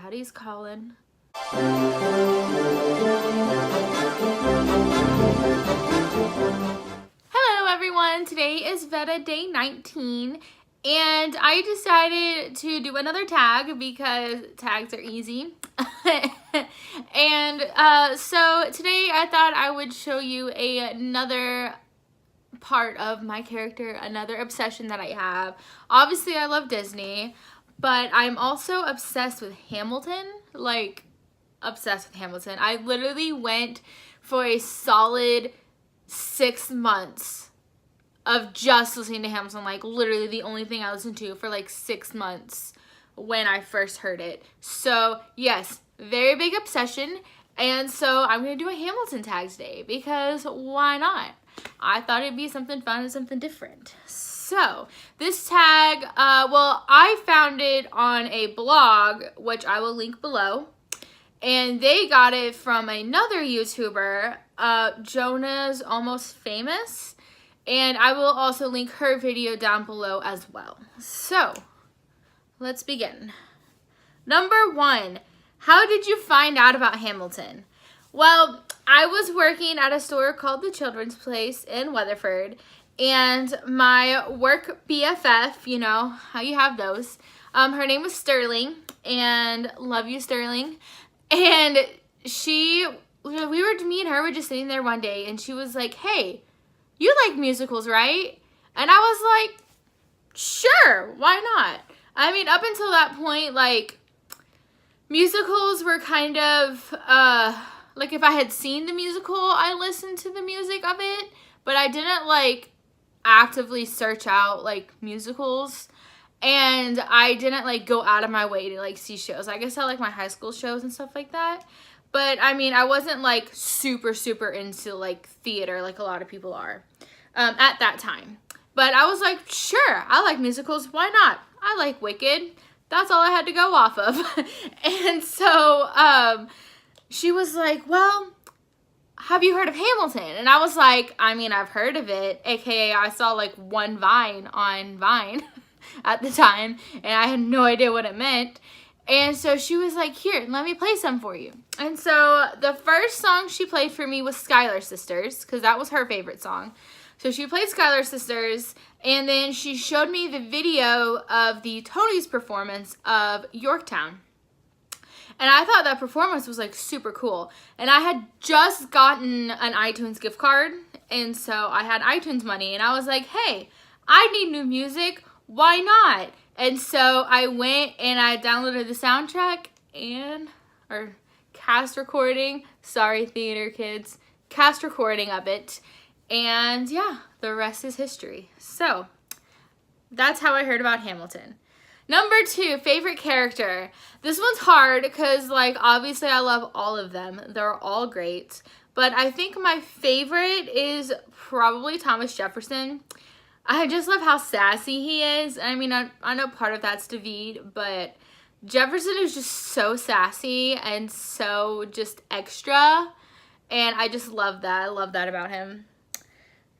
Daddy's calling. Hello everyone, today is VEDA day 19 and I decided to do another tag because tags are easy. And so today I thought I would show you another part of my character, another obsession that I have. Obviously I love Disney, but I'm also obsessed with Hamilton, like obsessed with Hamilton. I literally went for a solid 6 months of just listening to Hamilton, like literally the only thing I listened to for like 6 months when I first heard it. So yes, very big obsession, and so I'm gonna do a Hamilton tag today because why not? I thought it'd be something fun and something different. So this tag, well, I found it on a blog, which I will link below, and they got it from another YouTuber, Jonah's Almost Famous, and I will also link her video down below as well. So let's begin. Number 1, how did you find out about Hamilton? Well, I was working at a store called The Children's Place in Weatherford, and my work BFF, you know how you have those, her name was Sterling, and love you, Sterling. And me and her were just sitting there one day, and she was like, hey, you like musicals, right? And I was like, sure, why not? I mean, up until that point, like, musicals were kind of, like, if I had seen the musical, I listened to the music of it, but I didn't, like, actively search out, like, musicals, and I didn't, like, go out of my way to, like, see shows. I guess I like my high school shows and stuff like that, but, I mean, I wasn't, like, super into, like, theater like a lot of people are at that time. But I was like, sure, I like musicals, why not? I like Wicked. That's all I had to go off of. And so, she was like, well, have you heard of Hamilton? And I was like, I mean, I've heard of it, aka I saw like one Vine on Vine at the time, and I had no idea what it meant. And so she was like, here, let me play some for you. And so the first song she played for me was Skylar Sisters, because that was her favorite song. So she played Skylar Sisters, and then she showed me the video of the Tony's performance of Yorktown. And I thought that performance was like super cool. And I had just gotten an iTunes gift card, and so I had iTunes money, and I was like, hey, I need new music, why not? And so I went and I downloaded the soundtrack or cast recording, sorry theater kids, cast recording of it. And yeah, the rest is history. So that's how I heard about Hamilton. Number 2, favorite character. This one's hard because, like, obviously I love all of them. They're all great. But I think my favorite is probably Thomas Jefferson. I just love how sassy he is. I mean, I know part of that's David, but Jefferson is just so sassy and so just extra. And I just love that. I love that about him.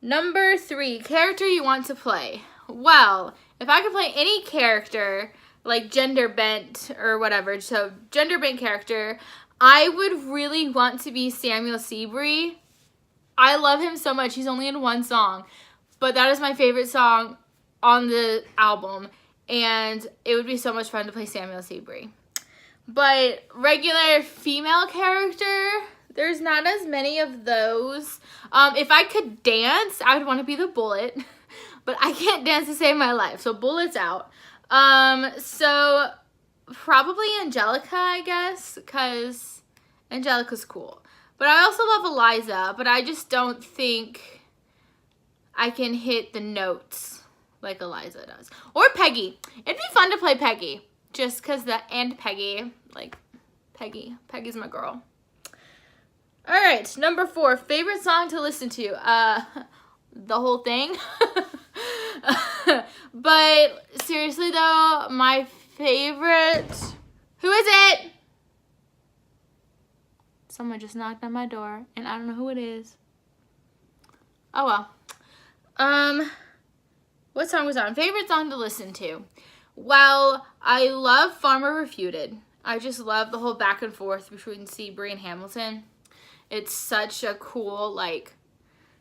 Number 3, character you want to play. Well, if I could play any character, like gender bent or whatever, so gender bent character, I would really want to be Samuel Seabury. I love him so much. He's only in one song, but that is my favorite song on the album, and it would be so much fun to play Samuel Seabury. But regular female character, there's not as many of those. If I could dance, I would want to be the Bullet, but I can't dance to save my life, so Bullet's out. So probably Angelica, I guess, because Angelica's cool. But I also love Eliza, but I just don't think I can hit the notes like Eliza does. Or Peggy. It'd be fun to play Peggy, just because Peggy, like, Peggy's my girl. All right, number 4, favorite song to listen to. The whole thing. But seriously though, my favorite, who is it? Someone just knocked on my door and I don't know who it is. Oh well. What song was on? Favorite song to listen to? Well, I love Farmer Refuted. I just love the whole back and forth between Seabury and Hamilton. It's such a cool, like,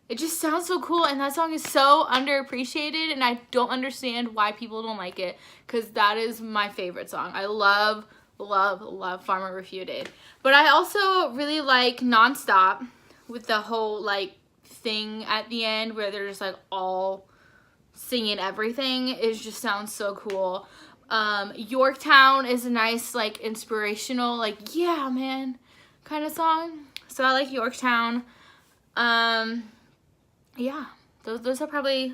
it just sounds so cool, and that song is so underappreciated, and I don't understand why people don't like it, because that is my favorite song. I love, love, love Farmer Refuted. But I also really like Nonstop, with the whole, like, thing at the end where they're just, like, all singing everything. It just sounds so cool. Yorktown is a nice, like, inspirational, like, yeah, man, kind of song. So I like Yorktown. Yeah, those are probably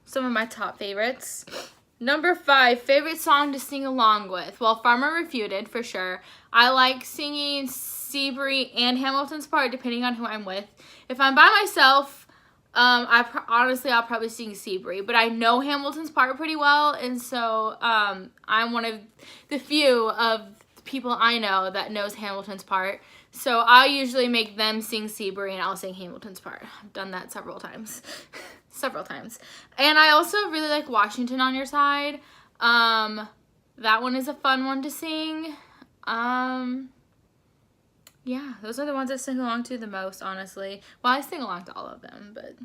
some of my top favorites. Number 5, favorite song to sing along with. Well, Farmer Refuted, for sure. I like singing Seabury and Hamilton's part, depending on who I'm with. If I'm by myself, honestly, I'll probably sing Seabury. But I know Hamilton's part pretty well, and so I'm one of the few of the people I know that knows Hamilton's part. So I usually make them sing Seabury and I'll sing Hamilton's part. I've done that several times. Several times. And I also really like Washington on Your Side. That one is a fun one to sing. Yeah, those are the ones I sing along to the most, honestly. Well, I sing along to all of them, but...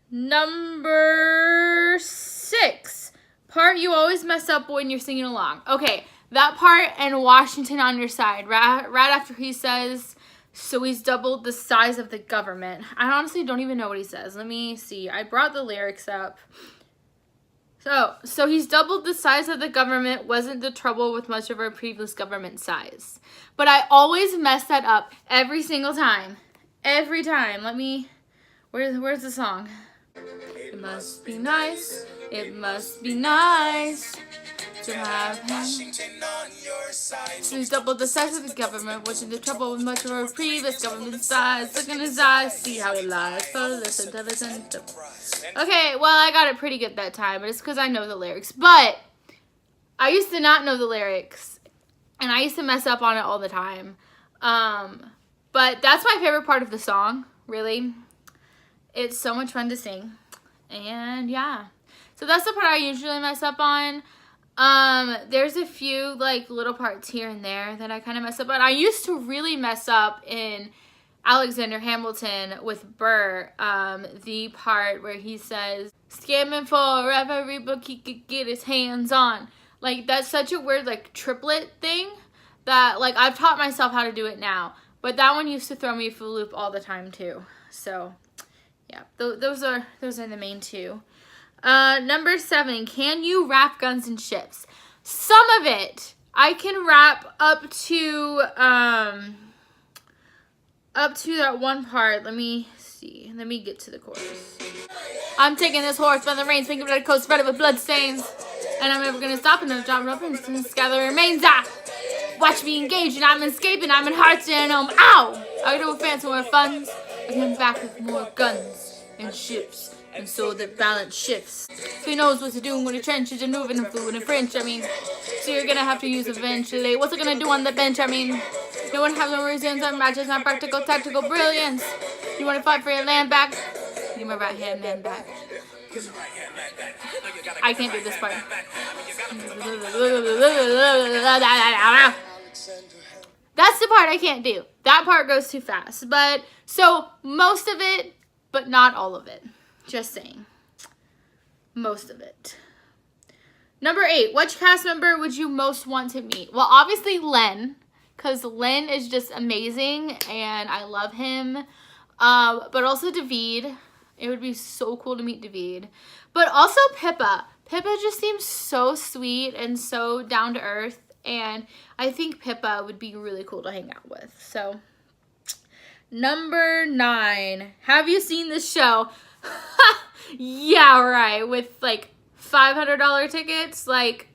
Number 6. Part you always mess up when you're singing along. Okay. That part and Washington on Your Side, right after he says, so he's doubled the size of the government. I honestly don't even know what he says. Let me see. I brought the lyrics up. So he's doubled the size of the government, wasn't the trouble with much of our previous government size. But I always mess that up every single time. Every time. Where's the song? It must be nice. It must be nice. To have Washington on your side. So he's doubled the size of the government, wasn't the trouble with much of our previous government size. Look in his eyes, see how he lies. Listen. Okay, well, I got it pretty good that time, but it's because I know the lyrics. But I used to not know the lyrics, and I used to mess up on it all the time. But that's my favorite part of the song, really. It's so much fun to sing. And yeah. So that's the part I usually mess up on. There's a few, like, little parts here and there that I kind of mess up on. I used to really mess up in Alexander Hamilton with Burr, the part where he says, scamming for every book he could get his hands on. Like, that's such a weird, like, triplet thing that, like, I've taught myself how to do it now. But that one used to throw me for a loop all the time, too. So, yeah, those are the main two. Number 7, can you rap Guns and Ships? Some of it. I can rap up to that one part. Let me see. Let me get to the chorus. I'm taking this horse by the reins, thinking about a coast spread with blood stains. And I'm never gonna stop until John Robinson gather remains. Watch me engage and I'm escaping. I'm in Heartstone home. Ow! I go to a fancy more funds. I come back with more guns and ships. And so the balance shifts. So he knows what to do when the trenches are moving and fluid and French. So you're gonna have to use eventually. What's it gonna do on the bench? No one has no reasons on matches, not practical, tactical brilliance. You wanna fight for your land back? Give my right hand man back. I can't do this part. That's the part I can't do. That part goes too fast. But, so, most of it, but not all of it. Just saying. Most of it. Number 8. Which cast member would you most want to meet? Well, obviously Len. Because Len is just amazing. And I love him. But also David. It would be so cool to meet David. But also Pippa. Pippa just seems so sweet and so down to earth. And I think Pippa would be really cool to hang out with. So, number 9. Have you seen this show? Yeah, right. With like $500 tickets. Like,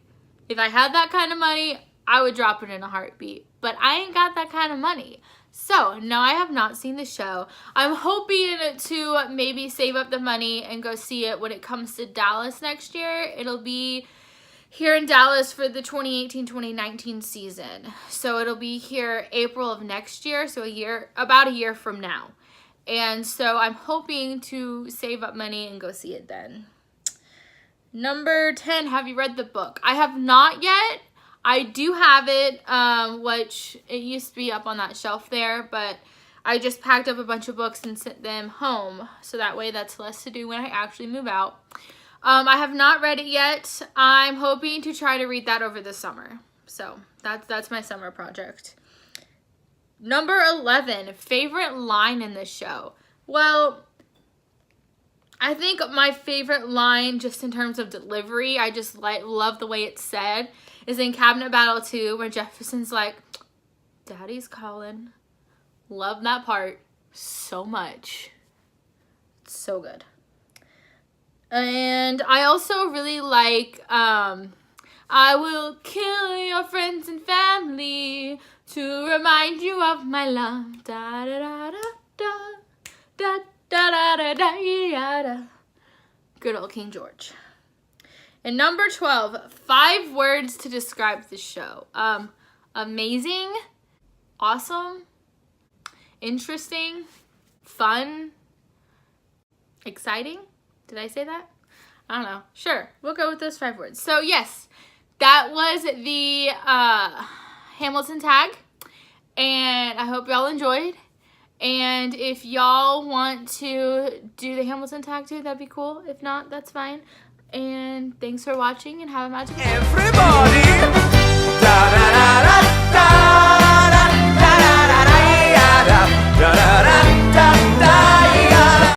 if I had that kind of money, I would drop it in a heartbeat. But I ain't got that kind of money. So, no, I have not seen the show. I'm hoping to maybe save up the money and go see it when it comes to Dallas next year. It'll be here in Dallas for the 2018-2019 season. So it'll be here April of next year, so about a year from now. And so I'm hoping to save up money and go see it then. Number 10, have you read the book? I have not yet. I do have it, which it used to be up on that shelf there, but I just packed up a bunch of books and sent them home, so that way that's less to do when I actually move out. I have not read it yet. I'm hoping to try to read that over the summer. So that's my summer project. Number 11, favorite line in the show. Well, I think my favorite line, just in terms of delivery, I just love the way it's said, is in Cabinet Battle 2, where Jefferson's like, "Daddy's calling." Love that part so much. It's so good. And I also really like, "I will kill your friends and family to remind you of my love." Da da da da da da da da da da. Good old King George. And number 12, 5 words to describe the show. Amazing, awesome, interesting, fun, exciting. Did I say that? I don't know. Sure, we'll go with those 5 words. So yes, that was the Hamilton tag, and I hope y'all enjoyed. And if y'all want to do the Hamilton tag too, that'd be cool. If not, that's fine. And thanks for watching, and have a magical day. Everybody! Da da da da da da da da da da da da.